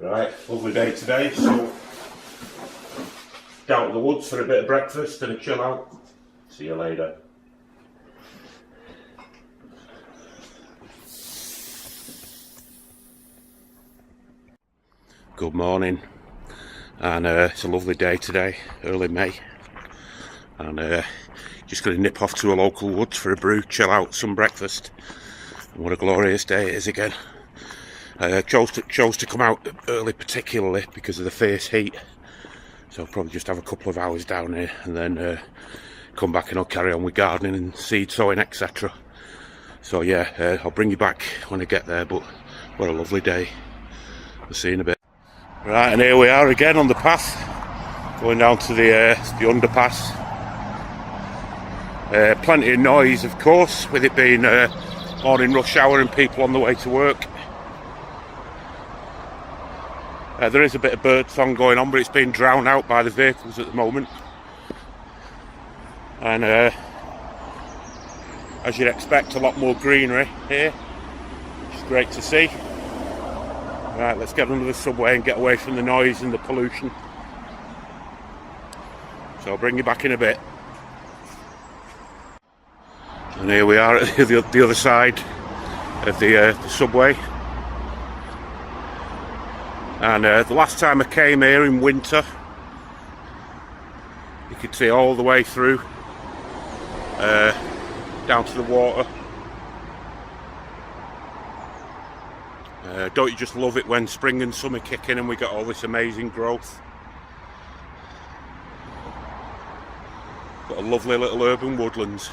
Right, lovely day today, so down to the woods for a bit of breakfast and a chill out. See you later. Good morning, and it's a lovely day today, early May, and just going to nip off to a local woods for a brew, chill out, some breakfast. And what a glorious day it is again. Chose to come out early, particularly because of the fierce heat, so I'll probably just have a couple of hours down here and then come back and I'll carry on with gardening and seed sowing, etc. So yeah, I'll bring you back when I get there, but what a lovely day. I'll see you in a bit. Right, and here we are again on the path, going down to the underpass. Plenty of noise, of course, with it being morning rush hour and people on the way to work. There is a bit of bird song going on, but it's being drowned out by the vehicles at the moment. And as you'd expect, a lot more greenery here, which is great to see. Right, let's get under the subway and get away from the noise and the pollution. So I'll bring you back in a bit. And here we are at the other side of the subway. And the last time I came here in winter, you could see all the way through down to the water. Don't you just love it when spring and summer kick in and we get all this amazing growth? Got a lovely little urban woodlands.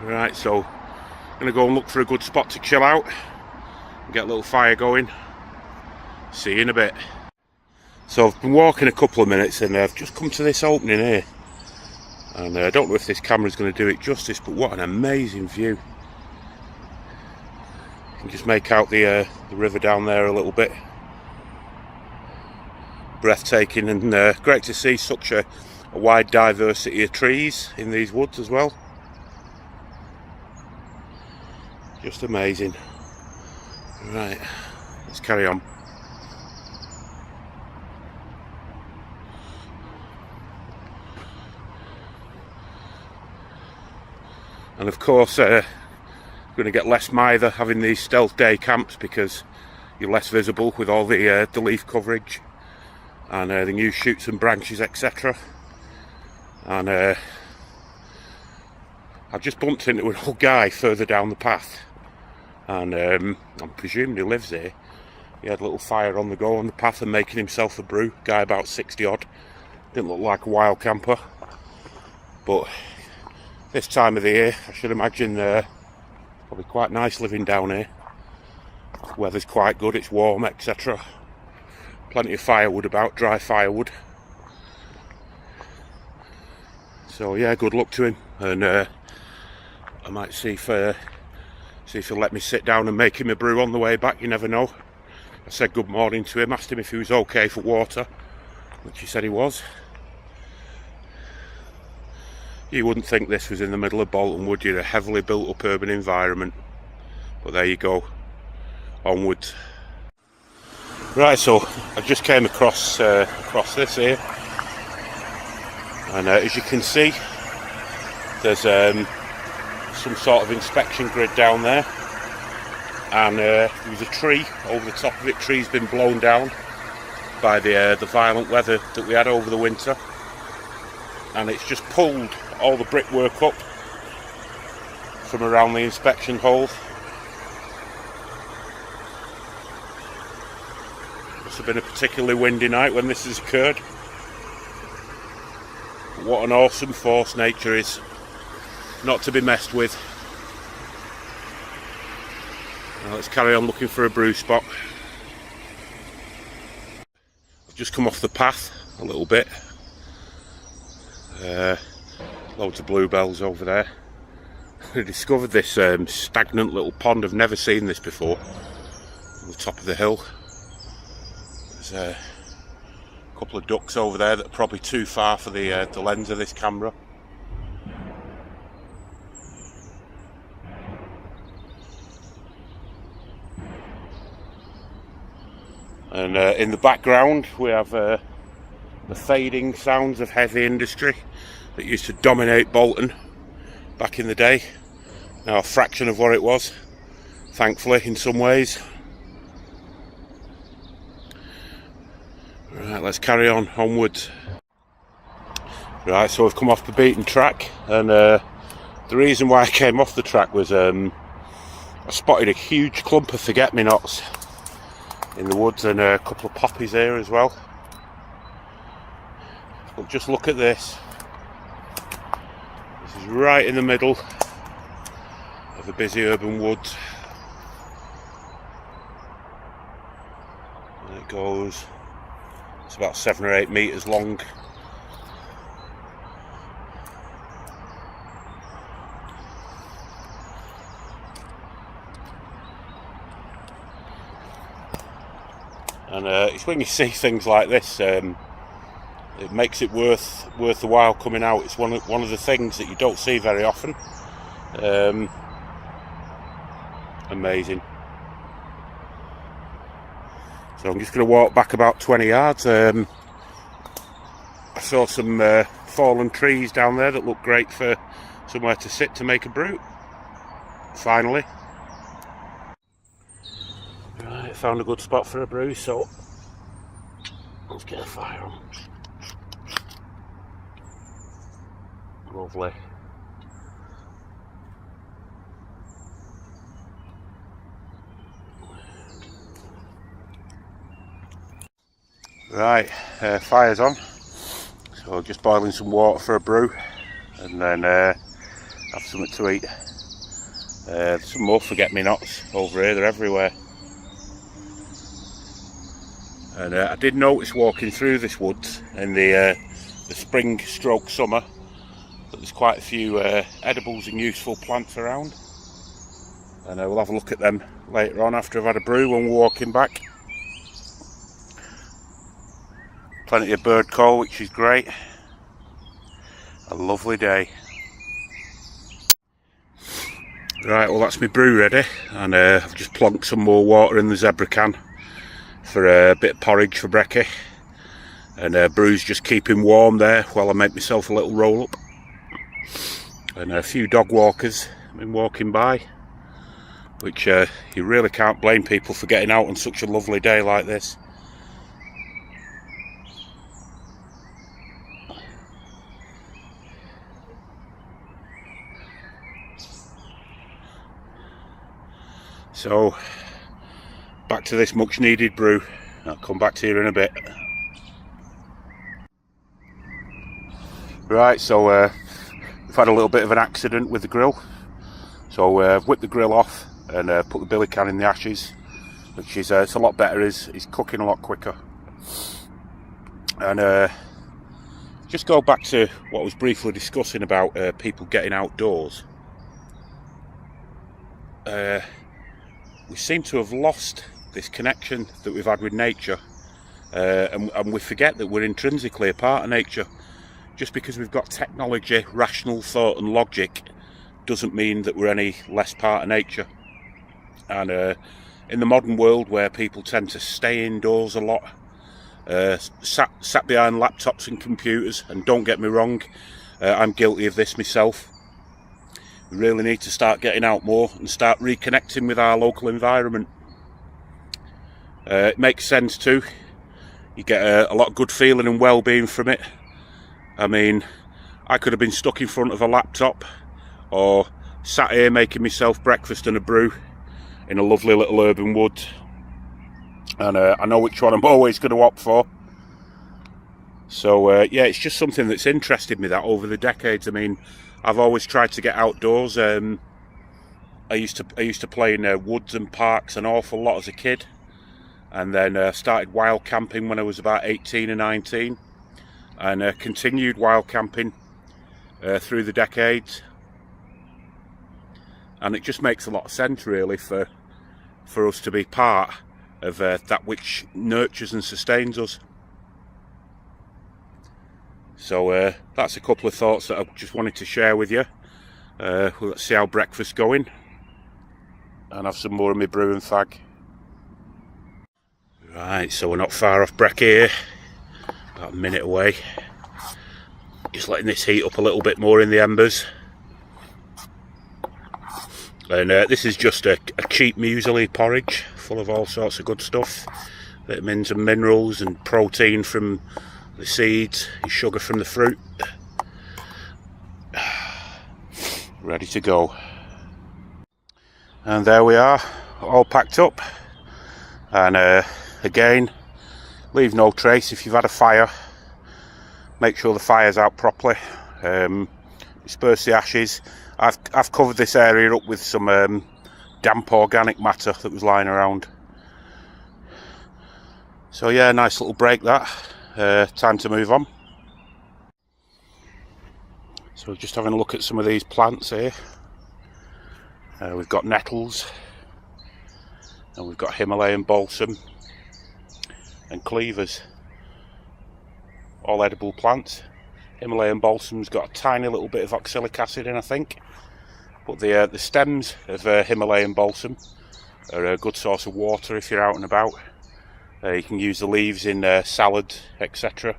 Right, so I'm going to go and look for a good spot to chill out. Get a little fire going. See you in a bit. So I've been walking a couple of minutes and I've just come to this opening here, and I don't know if this camera's going to do it justice, but what an amazing view. You can just make out the river down there a little bit. Breathtaking, and great to see such a wide diversity of trees in these woods as well. Just amazing. Right, let's carry on. And of course, going to get less mither having these stealth day camps because you're less visible with all the leaf coverage and the new shoots and branches, etc. And I've just bumped into an old guy further down the path. And I'm presuming he lives here. He had a little fire on the go on the path and making himself a brew. Guy about 60 odd. Didn't look like a wild camper. But this time of the year, I should imagine probably quite nice living down here. Weather's quite good, it's warm, etc. Plenty of firewood about, dry firewood. So yeah, good luck to him. And I might see if he'll let me sit down and make him a brew on the way back, you never know. I said good morning to him, asked him if he was okay for water, which he said he was. You wouldn't think this was in the middle of Bolton, would you? A heavily built up urban environment. But there you go, onwards. Right, so I just came across this here. And as you can see, there's some sort of inspection grid down there, and there's a tree over the top of it. Tree's been blown down by the violent weather that we had over the winter, and it's just pulled all the brickwork up from around the inspection hole. Must have been a particularly windy night when this has occurred. What an awesome force nature is. Not to be messed with. Now let's carry on looking for a brew spot. I've just come off the path a little bit. Loads of bluebells over there. I discovered this stagnant little pond. I've never seen this before. On the top of the hill. There's a couple of ducks over there that are probably too far for the lens of this camera. And in the background we have the fading sounds of heavy industry that used to dominate Bolton back in the day. Now a fraction of what it was, thankfully, in some ways. Right, let's carry on onwards. Right, so we've come off the beaten track, and the reason why I came off the track was I spotted a huge clump of forget-me-nots in the woods, and a couple of poppies here as well. But just look at this. This is right in the middle of a busy urban woods. And it goes, it's about 7 or 8 metres long. And it's when you see things like this, it makes it worth the while coming out. It's one of the things that you don't see very often. Amazing. So I'm just going to walk back about 20 yards. I saw some fallen trees down there that look great for somewhere to sit to make a brew. Finally. Right, found a good spot for a brew, so let's get a fire on. Lovely. Right, fire's on. So just boiling some water for a brew, and then have something to eat. Some more forget-me-nots over here, they're everywhere. And I did notice walking through this woods in the spring stroke summer that there's quite a few edibles and useful plants around, and we'll have a look at them later on after I've had a brew when we're walking back. Plenty of bird call, which is great. A lovely day. Right, well that's my brew ready, and I've just plonked some more water in the zebra can for a bit of porridge for brekkie, and brew's just keeping warm there while I make myself a little roll up. And a few dog walkers have been walking by, which you really can't blame people for getting out on such a lovely day like this. So back to this much needed brew. I'll come back to you in a bit. Right, so we've had a little bit of an accident with the grill. So I've whipped the grill off and put the billy can in the ashes, which is it's a lot better, is cooking a lot quicker. And just go back to what I was briefly discussing about people getting outdoors. We seem to have lost this connection that we've had with nature, and we forget that we're intrinsically a part of nature. Just because we've got technology, rational thought and logic doesn't mean that we're any less part of nature. And in the modern world, where people tend to stay indoors a lot, sat behind laptops and computers, and don't get me wrong, I'm guilty of this myself. We really need to start getting out more and start reconnecting with our local environment. It makes sense too. You get a lot of good feeling and well-being from it. I mean, I could have been stuck in front of a laptop or sat here making myself breakfast and a brew in a lovely little urban wood. And I know which one I'm always going to opt for. So yeah, it's just something that's interested me that over the decades. I mean, I've always tried to get outdoors. I used to play in woods and parks an awful lot as a kid, and then started wild camping when I was about 18 or 19, and continued wild camping through the decades. And it just makes a lot of sense, really, for us to be part of that which nurtures and sustains us. So that's a couple of thoughts that I just wanted to share with you. Let's see how breakfast's going, and have some more of my brew and fag. Right, so we're not far off Breck here, about a minute away. Just letting this heat up a little bit more in the embers. And this is just a cheap muesli porridge, full of all sorts of good stuff. Vitamins and minerals and protein from the seeds, sugar from the fruit. Ready to go. And there we are, all packed up. And again, leave no trace if you've had a fire. Make sure the fire's out properly. Disperse the ashes. I've covered this area up with some damp organic matter that was lying around. So yeah, nice little break that. Time to move on. So just having a look at some of these plants here. We've got nettles, and we've got Himalayan balsam and cleavers. All edible plants. Himalayan balsam's got a tiny little bit of oxalic acid in, I think. But the stems of Himalayan balsam are a good source of water if you're out and about. You can use the leaves in salad, etc.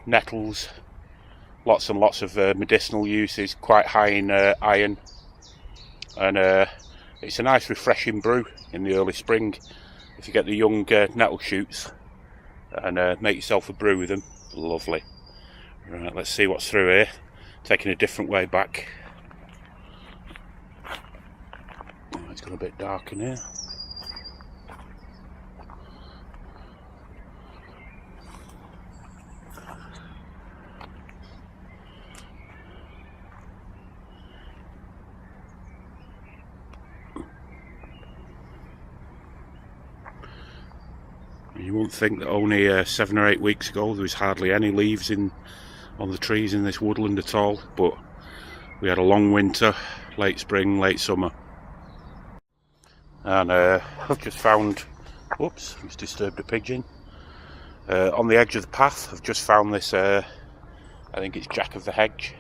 Nettles, lots and lots of medicinal uses, quite high in iron. And it's a nice refreshing brew in the early spring. If you get the young nettle shoots and make yourself a brew with them, lovely. Right, let's see what's through here. Taking a different way back. Oh, it's got a bit dark in here. You wouldn't think that only 7 or 8 weeks ago there was hardly any leaves on the trees in this woodland at all, but we had a long winter, late spring, late summer. And I've just found, whoops, just disturbed a pigeon. On the edge of the path I've just found this, I think it's Jack of the Hedge.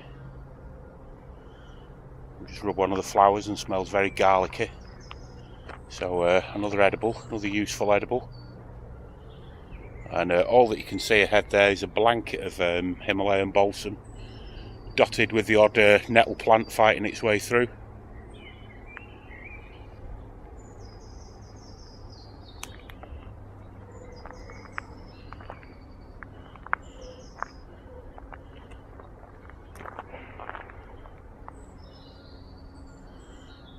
Just rub one of the flowers and smells very garlicky. So another edible, another useful edible. And all that you can see ahead there is a blanket of Himalayan balsam, dotted with the odd nettle plant fighting its way through.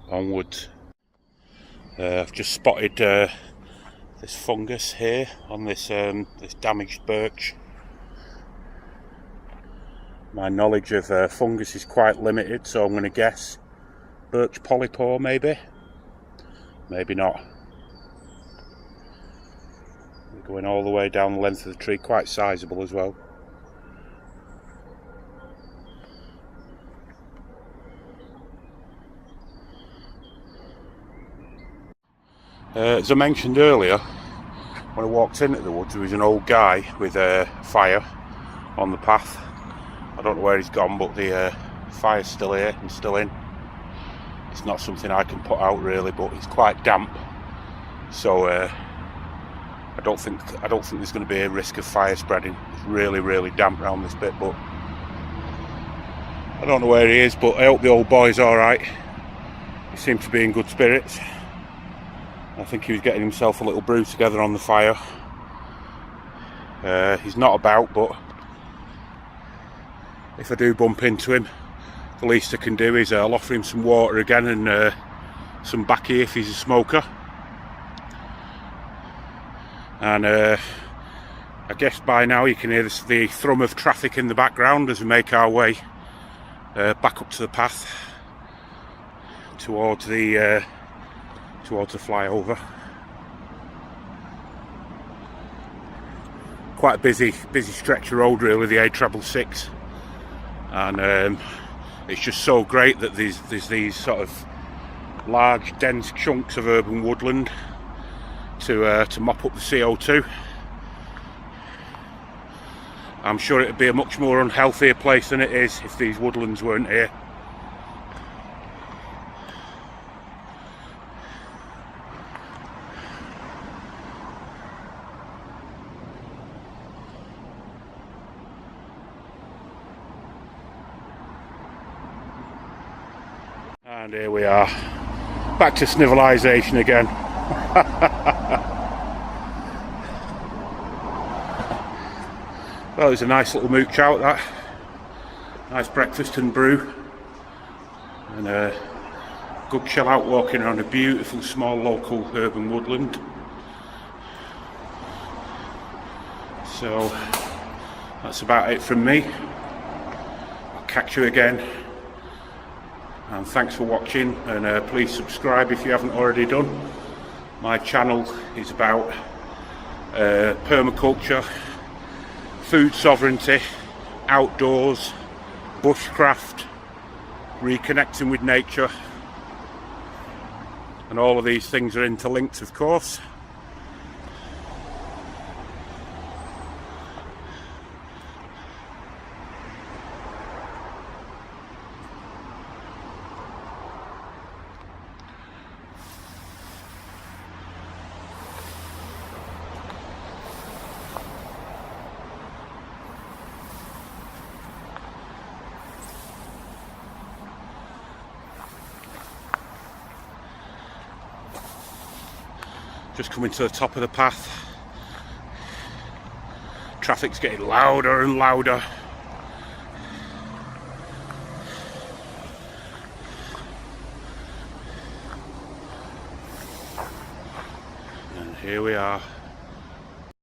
Onwards. I've just spotted this fungus here on this this damaged birch. My knowledge of fungus is quite limited, so I'm going to guess birch polypore, maybe not. We're going all the way down the length of the tree, quite sizable as well. As I mentioned earlier, when I walked into the woods, there was an old guy with a fire on the path. I don't know where he's gone, but the fire's still here and still in. It's not something I can put out really, but it's quite damp, so I don't think there's going to be a risk of fire spreading. It's really damp around this bit, but I don't know where he is. But I hope the old boy's all right. He seems to be in good spirits. I think he was getting himself a little brew together on the fire. He's not about, but if I do bump into him, the least I can do is I'll offer him some water again and some baccy if he's a smoker. And I guess by now you can hear the thrum of traffic in the background as we make our way back up to the path towards the flyover. Quite a busy stretch of road really, the A666, and it's just so great that there's these sort of large dense chunks of urban woodland to mop up the CO2. I'm sure it would be a much more unhealthier place than it is if these woodlands weren't here. And here we are, back to civilization again. Well, it was a nice little mooch out, that. Nice breakfast and brew. And a good chill out walking around a beautiful small local urban woodland. So that's about it from me. I'll catch you again. And thanks for watching, and please subscribe if you haven't already done. My channel is about permaculture, food sovereignty, outdoors, bushcraft, reconnecting with nature, and all of these things are interlinked, of course. Just coming to the top of the path. Traffic's getting louder and louder. And here we are.